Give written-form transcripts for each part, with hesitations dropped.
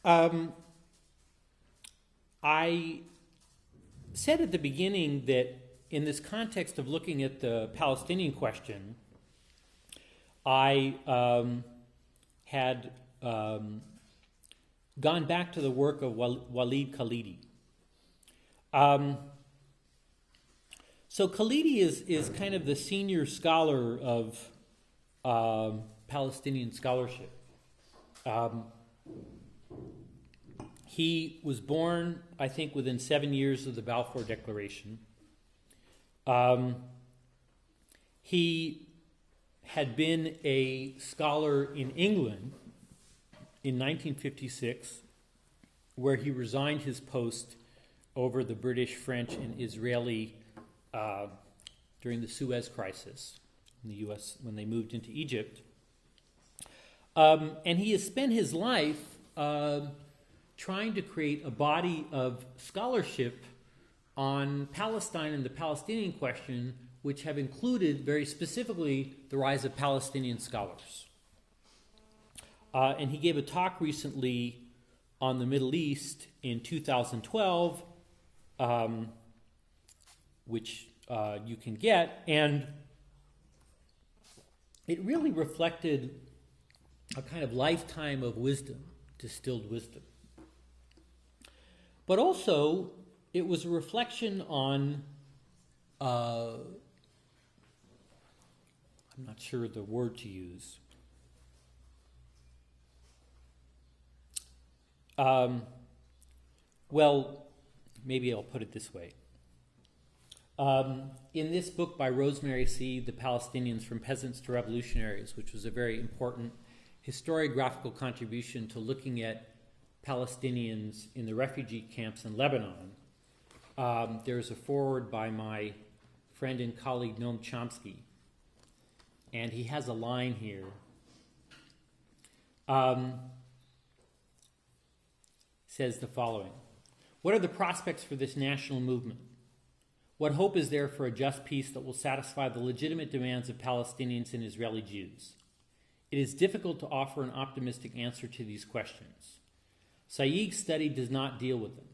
Um, I said at the beginning that in this context of looking at the Palestinian question, I had gone back to the work of Walid Khalidi. So Khalidi is kind of the senior scholar of Palestinian scholarship. He was born, I think, within 7 years of the Balfour Declaration. He had been a scholar in England in 1956, where he resigned his post over the British, French, and Israeli during the Suez Crisis in the U.S. when they moved into Egypt. And he has spent his life trying to create a body of scholarship on Palestine and the Palestinian question, which have included very specifically the rise of Palestinian scholars. And he gave a talk recently on the Middle East in 2012, which you can get, and it really reflected a kind of lifetime of wisdom, distilled wisdom. But also, it was a reflection on, I'm not sure the word to use. Well, maybe I'll put it this way. In this book by Rosemary C., The Palestinians from Peasants to Revolutionaries, which was a very important historiographical contribution to looking at Palestinians in the refugee camps in Lebanon, there's a foreword by my friend and colleague Noam Chomsky, and he has a line here. Says the following: "What are the prospects for this national movement? What hope is there for a just peace that will satisfy the legitimate demands of Palestinians and Israeli Jews? It is difficult to offer an optimistic answer to these questions. Saig's study does not deal with them.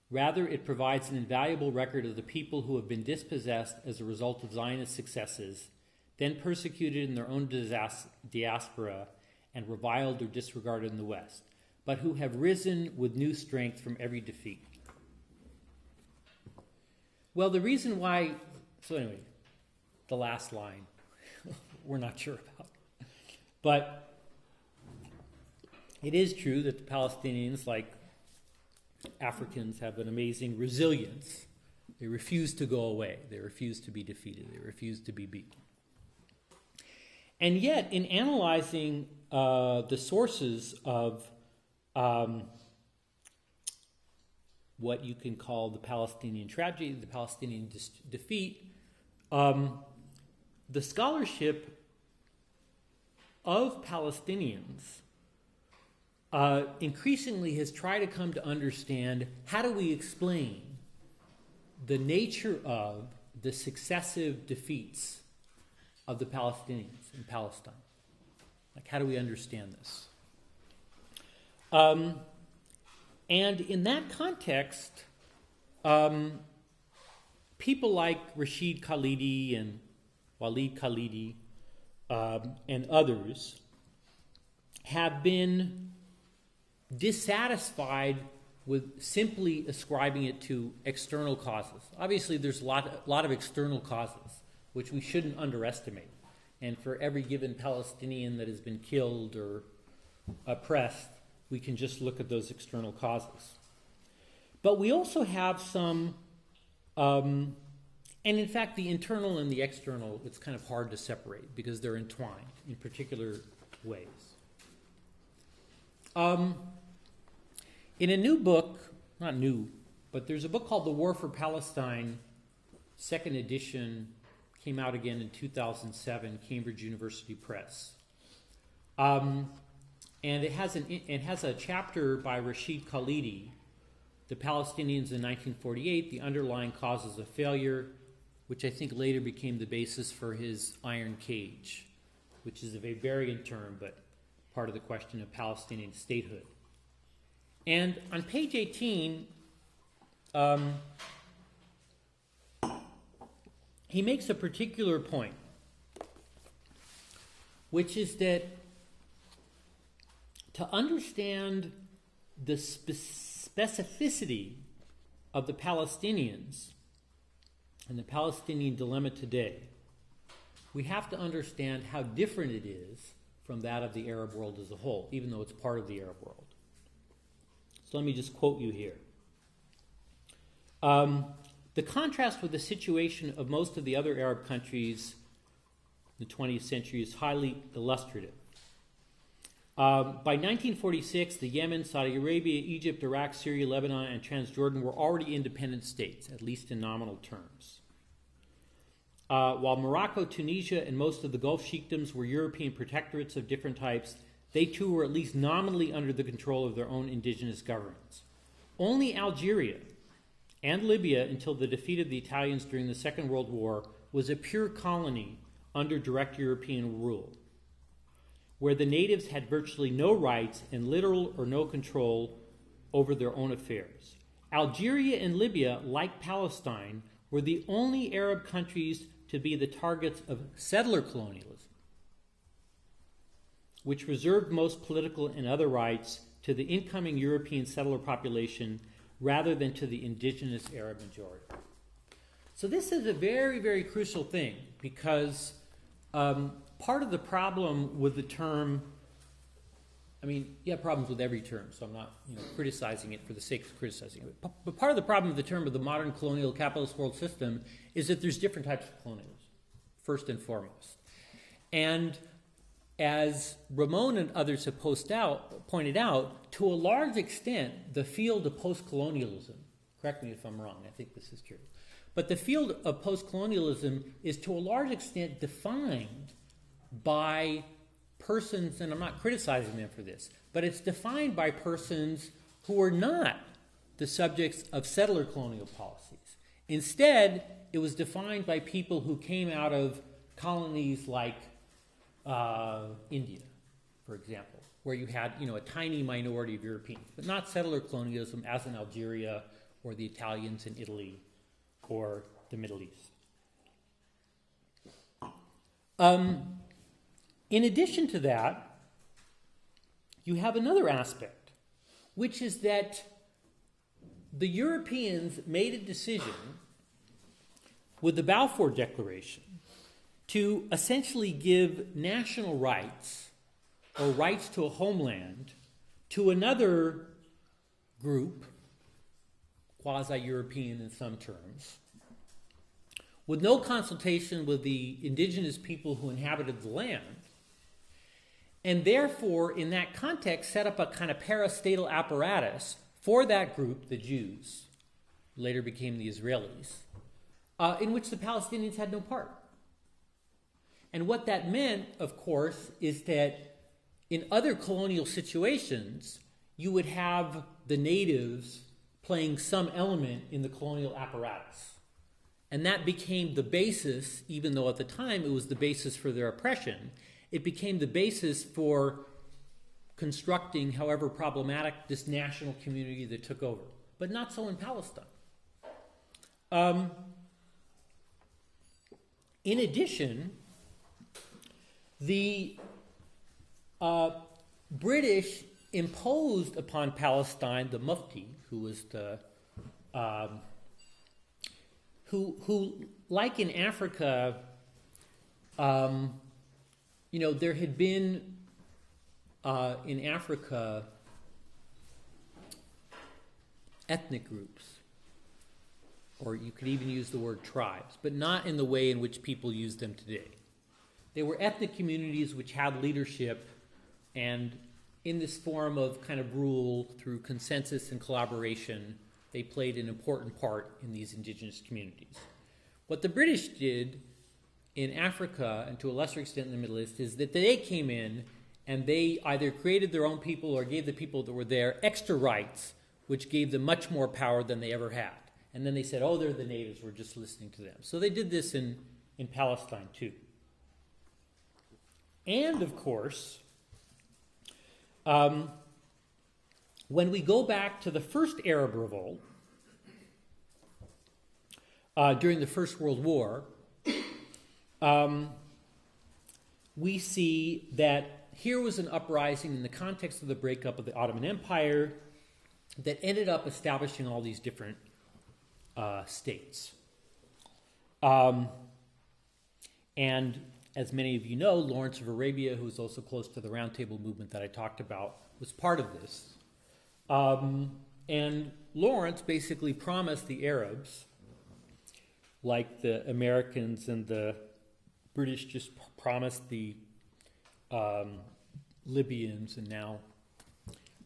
Rather, it provides an invaluable record of the people who have been dispossessed as a result of Zionist successes, then persecuted in their own diaspora and reviled or disregarded in the West, but who have risen with new strength from every defeat." Well, the reason why, so anyway, the last line, we're not sure about. But it is true that the Palestinians, like Africans, have an amazing resilience. They refuse to go away. They refuse to be defeated. They refuse to be beaten. And yet, in analyzing the sources of what you can call the Palestinian tragedy, the Palestinian defeat, the scholarship of Palestinians increasingly has tried to come to understand, how do we explain the nature of the successive defeats of the Palestinians in Palestine? Like, how do we understand this? And in that context, people like Rashid Khalidi and Walid Khalidi and others have been dissatisfied with simply ascribing it to external causes. Obviously, there's a lot of external causes, which we shouldn't underestimate. And for every given Palestinian that has been killed or oppressed, we can just look at those external causes. But we also have some, and in fact, the internal and the external, it's kind of hard to separate because they're entwined in particular ways. In a new book, not new, but there's a book called The War for Palestine, second edition, came out again in 2007, Cambridge University Press. And it has a chapter by Rashid Khalidi, The Palestinians in 1948, The Underlying Causes of Failure, which I think later became the basis for his Iron Cage, which is a very variant term, but part of the question of Palestinian statehood. And on page 18, he makes a particular point, which is that to understand the specificity of the Palestinians and the Palestinian dilemma today, we have to understand how different it is from that of the Arab world as a whole, even though it's part of the Arab world. So let me just quote you here. The contrast with the situation of most of the other Arab countries in the 20th century is highly illustrative. By 1946, the Yemen, Saudi Arabia, Egypt, Iraq, Syria, Lebanon, and Transjordan were already independent states, at least in nominal terms. While Morocco, Tunisia, and most of the Gulf sheikdoms were European protectorates of different types, they too were at least nominally under the control of their own indigenous governments. Only Algeria and Libya, until the defeat of the Italians during the Second World War, was a pure colony under direct European rule, where the natives had virtually no rights and little or no control over their own affairs. Algeria and Libya, like Palestine, were the only Arab countries to be the targets of settler colonialism, which reserved most political and other rights to the incoming European settler population rather than to the indigenous Arab majority. So this is a very, very crucial thing, because part of the problem with the term, I mean, you have problems with every term, so I'm not criticizing it for the sake of criticizing it. But part of the problem with the term of the modern colonial capitalist world system is that there's different types of colonialism, first and foremost. And as Ramon and others have pointed out, to a large extent, the field of post-colonialism, correct me if I'm wrong, I think this is true, but the field of post-colonialism is to a large extent defined by persons, and I'm not criticizing them for this, but it's defined by persons who are not the subjects of settler colonial policies. Instead, it was defined by people who came out of colonies like India, for example, where you had a tiny minority of Europeans, but not settler colonialism as in Algeria or the Italians in Italy or the Middle East. In addition to that, you have another aspect, which is that the Europeans made a decision with the Balfour Declaration to essentially give national rights or rights to a homeland to another group, quasi-European in some terms, with no consultation with the indigenous people who inhabited the land, and therefore, in that context, set up a kind of parastatal apparatus for that group, the Jews, later became the Israelis, in which the Palestinians had no part. And what that meant, of course, is that in other colonial situations, you would have the natives playing some element in the colonial apparatus. And that became the basis, even though at the time it was the basis for their oppression, it became the basis for constructing, however problematic, this national community that took over. But not so in Palestine. In addition, the British imposed upon Palestine the Mufti, who was the who like in Africa, there had been in Africa ethnic groups, or you could even use the word tribes, but not in the way in which people use them today. They were ethnic communities which had leadership, and in this form of kind of rule through consensus and collaboration, they played an important part in these indigenous communities. What the British did in Africa, and to a lesser extent in the Middle East, is that they came in and they either created their own people or gave the people that were there extra rights, which gave them much more power than they ever had. And then they said, oh, they're the natives, we're just listening to them. So they did this in Palestine too. And of course, when we go back to the first Arab revolt during the First World War, we see that here was an uprising in the context of the breakup of the Ottoman Empire that ended up establishing all these different states. And as many of you know, Lawrence of Arabia, who was also close to the Round Table movement that I talked about, was part of this. And Lawrence basically promised the Arabs, like the Americans and the British just promised the Libyans and now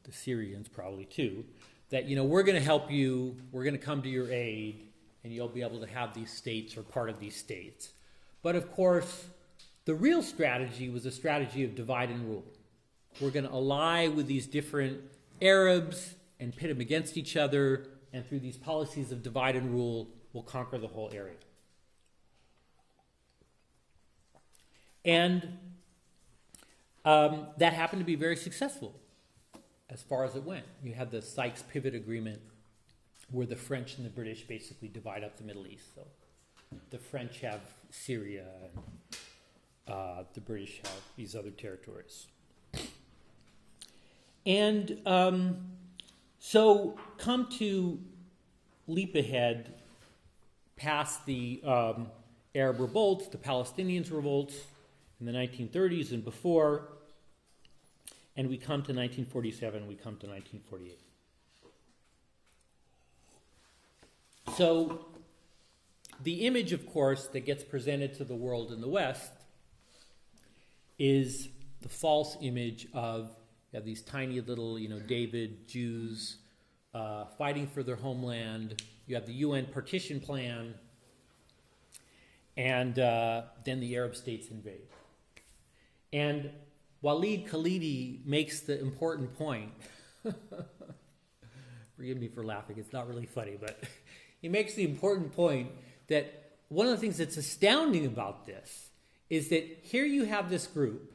the Syrians probably too, that, we're going to help you, we're going to come to your aid, and you'll be able to have these states or part of these states. But of course, the real strategy was a strategy of divide and rule. We're going to ally with these different Arabs and pit them against each other, and through these policies of divide and rule, we'll conquer the whole area. And that happened to be very successful as far as it went. You had the Sykes-Picot Agreement, where the French and the British basically divide up the Middle East. So the French have Syria, and the British have these other territories. And so come to leap ahead past the Arab revolts, the Palestinians revolts in the 1930s and before, and we come to 1947, we come to 1948. So the image, of course, that gets presented to the world in the West is the false image of these tiny little, David Jews fighting for their homeland. You have the UN partition plan, and then the Arab states invade. And Walid Khalidi makes the important point. Forgive me for laughing, it's not really funny, but he makes the important point that one of the things that's astounding about this is that here you have this group,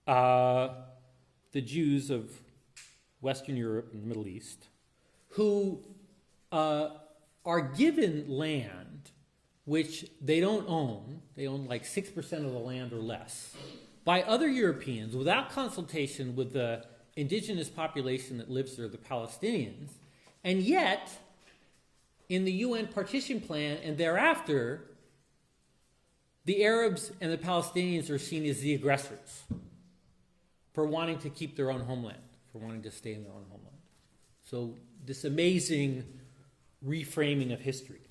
the Jews of Western Europe and the Middle East, who are given land which they don't own. They own like 6% of the land or less, by other Europeans without consultation with the indigenous population that lives there, the Palestinians. And yet, in the UN partition plan and thereafter, the Arabs and the Palestinians are seen as the aggressors for wanting to keep their own homeland, for wanting to stay in their own homeland. So this amazing reframing of history.